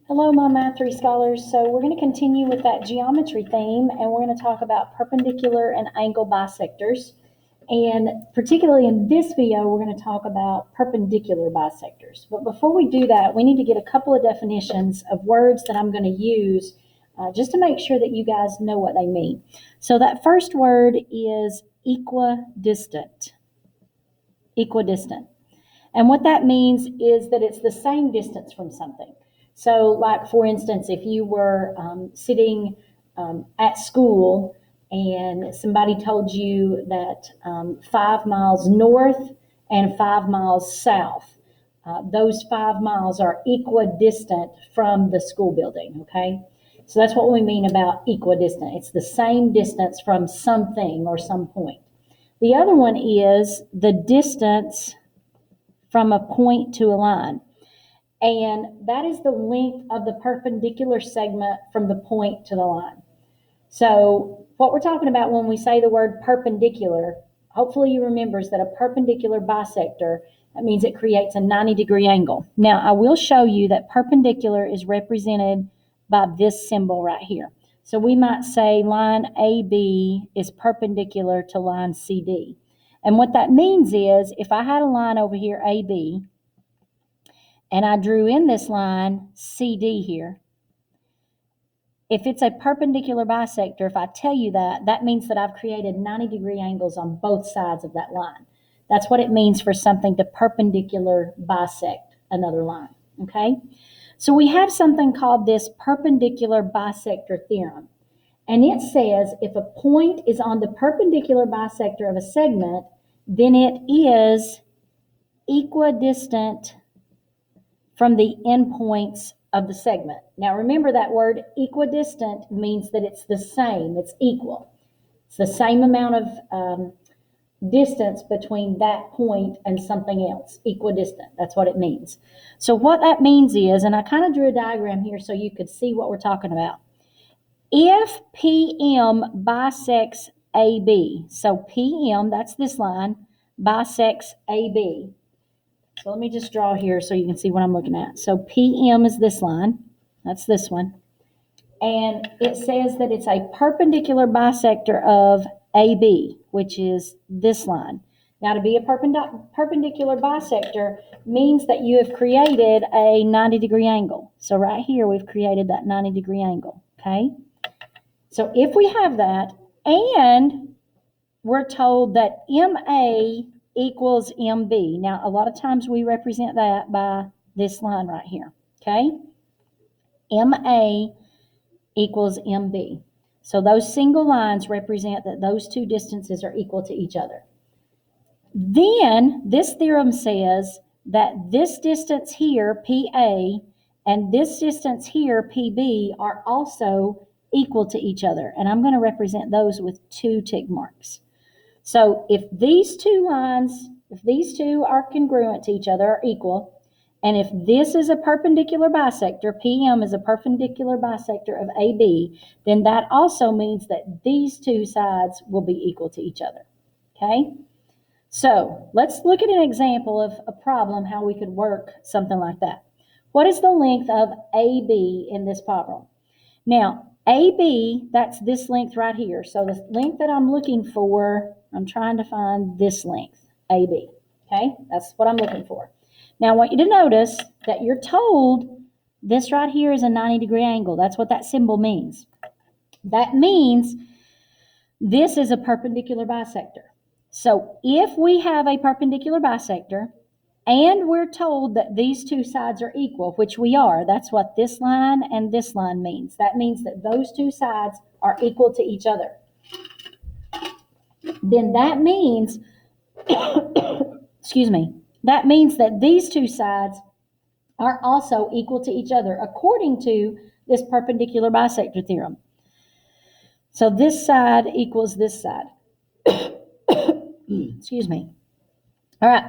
Hello, my Math 3 scholars. So we're going to continue with that geometry theme, and we're going to talk about perpendicular and angle bisectors. And particularly in this video, we're going to talk about perpendicular bisectors. But before we do that, we need to get a couple of definitions of words that I'm going to use just to make sure that you guys know what they mean. So that first word is equidistant. Equidistant. And what that means is that it's the same distance from something. So, like for instance, if you were sitting at school and somebody told you that 5 miles north and 5 miles south, those 5 miles are equidistant from the school building, okay? So that's what we mean about equidistant. It's the same distance from something or some point. The other one is the distance from a point to a line. And that is the length of the perpendicular segment from the point to the line. So what we're talking about when we say the word perpendicular, hopefully you remember, is that a perpendicular bisector, that means it creates a 90-degree angle. Now, I will show you that perpendicular is represented by this symbol right here. So we might say line AB is perpendicular to line CD. And what that means is if I had a line over here, AB, and I drew in this line CD here, if it's a perpendicular bisector, if I tell you that, that means that I've created 90-degree angles on both sides of that line. That's what it means for something to perpendicular bisect another line, okay? So we have something called this perpendicular bisector theorem. And it says if a point is on the perpendicular bisector of a segment, then it is equidistant from the endpoints of the segment. Now remember that word equidistant means that it's the same, it's equal. It's the same amount of distance between that point and something else, equidistant. That's what it means. So what that means is, and I kind of drew a diagram here so you could see what we're talking about. If PM bisects AB, so PM, that's this line, bisects AB. So let me just draw here so you can see what I'm looking at. So PM is this line, that's this one. And it says that it's a perpendicular bisector of AB, which is this line. Now, to be a perpendicular bisector means that you have created a 90-degree angle. So right here, we've created that 90-degree angle, okay? So if we have that, and we're told that MA equals MB. Now, a lot of times we represent that by this line right here, okay? MA equals MB. So those single lines represent that those two distances are equal to each other. Then this theorem says that this distance here, PA, and this distance here, PB, are also equal to each other. And I'm going to represent those with 2 tick marks. So if these two lines, if these two are congruent to each other, are equal, and if this is a perpendicular bisector, PM is a perpendicular bisector of AB, then that also means that these two sides will be equal to each other, okay? So let's look at an example of a problem, how we could work something like that. What is the length of AB in this problem? Now, AB, that's this length right here. So the length that I'm looking for, I'm trying to find this length, AB, okay? That's what I'm looking for. Now, I want you to notice that you're told this right here is a 90-degree angle. That's what that symbol means. That means this is a perpendicular bisector. So if we have a perpendicular bisector, and we're told that these two sides are equal, which we are. That's what this line and this line means. That means that those two sides are equal to each other. Then that means, excuse me, that means that these two sides are also equal to each other according to this perpendicular bisector theorem. So this side equals this side. Excuse me. All right.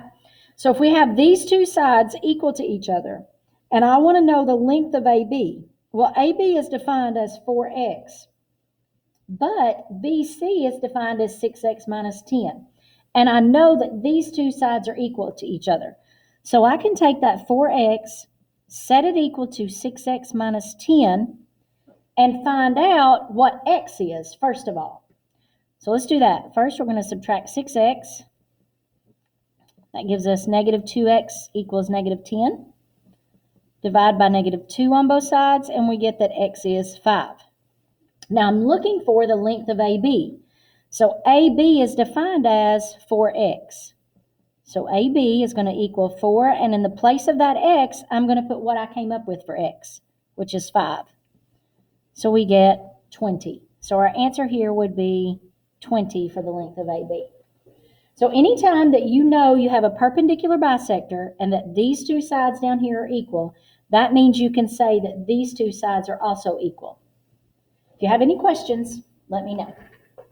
So if we have these two sides equal to each other, and I want to know the length of AB, well, AB is defined as 4x, but BC is defined as 6x minus 10. And I know that these two sides are equal to each other. So I can take that 4x set it equal to 6x minus 10, and find out what x is, first of all. So let's do that. First, we're going to subtract 6x. That gives us negative 2x equals negative 10. Divide by negative 2 on both sides, and we get that x is 5. Now, I'm looking for the length of AB. So AB is defined as 4x. So AB is going to equal 4, and in the place of that x, I'm going to put what I came up with for x, which is 5. So we get 20. So our answer here would be 20 for the length of AB. So anytime that you know you have a perpendicular bisector and that these two sides down here are equal, that means you can say that these two sides are also equal. If you have any questions, let me know.